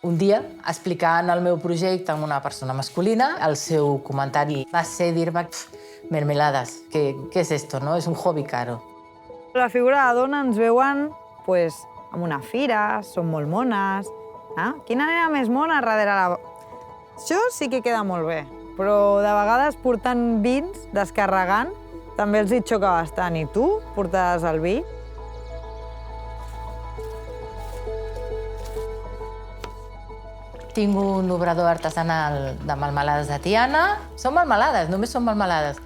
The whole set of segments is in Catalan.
Un dia, explicant el meu projecte amb una persona masculina, el seu comentari va ser dir-me «mermelades, ¿qué es esto? ¿no? És un hobby caro». La figura de la dona ens veuen en una fira, són molt mones. Quina nena més mona darrere la... Això sí que queda molt bé, però de vegades portant vins, descarregant, també els hi xoca bastant. I tu portes el vi? Tinc un obrador artesanal de melmelades de Tiana. Són melmelades, només són melmelades,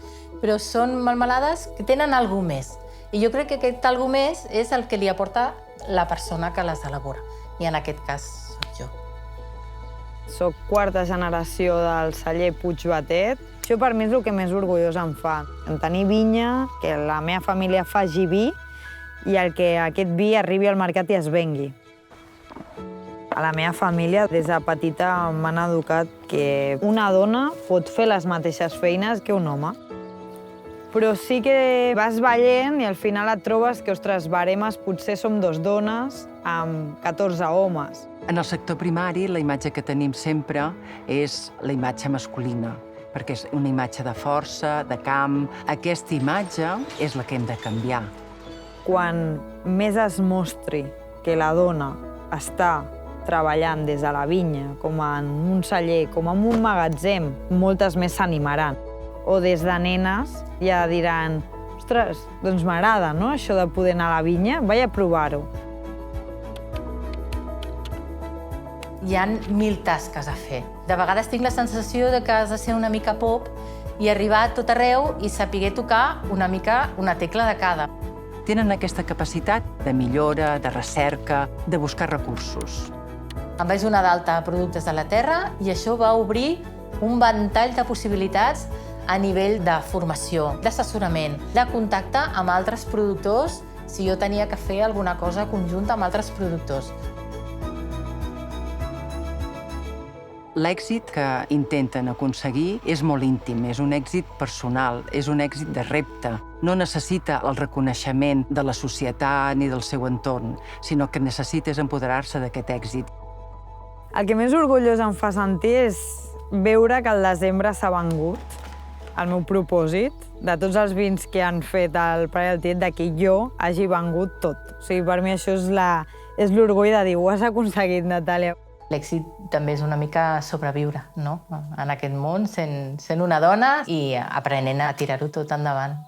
però són melmelades que tenen alguna més. I jo crec que aquest alguna més és el que li aporta la persona que les elabora. I en aquest cas soc jo. Soc quarta generació del celler Puigbatet. Això per mi és el que més orgullós em fa. En tenir vinya, que la meva família faci vi i que aquest vi arribi al mercat i es vengui. A la meva família, des de petita, m'han educat que una dona pot fer les mateixes feines que un home. Però sí que vas veient i al final et trobes que, ostres, baremes potser som 2 dones amb 14 homes. En el sector primari, la imatge que tenim sempre és la imatge masculina, perquè és una imatge de força, de camp. Aquesta imatge és la que hem de canviar. Quan més es mostri que la dona està treballant des de la vinya, com en un celler, com en un magatzem, moltes més s'animaran. O des de nenes ja diran «Ostres, doncs m'agrada, no?, això de poder anar a la vinya, vaig a provar-ho». Hi ha 1000 tasques a fer. De vegades tinc la sensació de que has de ser una mica pop i arribar a tot arreu i saber tocar una mica una tecla de cada. Tenen aquesta capacitat de millora, de recerca, de buscar recursos. Em vaig donar d'alta a Productes de la Terra i això va obrir un ventall de possibilitats a nivell de formació, d'assessorament, de contacte amb altres productors si jo tenia que fer alguna cosa conjunta amb altres productors. L'èxit que intenten aconseguir és molt íntim, és un èxit personal, és un èxit de repte. No necessita el reconeixement de la societat ni del seu entorn, sinó que necessita empoderar-se d'aquest èxit. El que més orgullós em fa sentir és veure que el desembre s'ha vengut, el meu propòsit, de tots els vins que han fet el Pare i el Tiet, de que jo hagi vengut tot. O sigui, per mi això és l'orgull de dir, ho has aconseguit, Natàlia. L'èxit també és una mica sobreviure, no?, en aquest món, sent una dona i aprenent a tirar-ho tot endavant.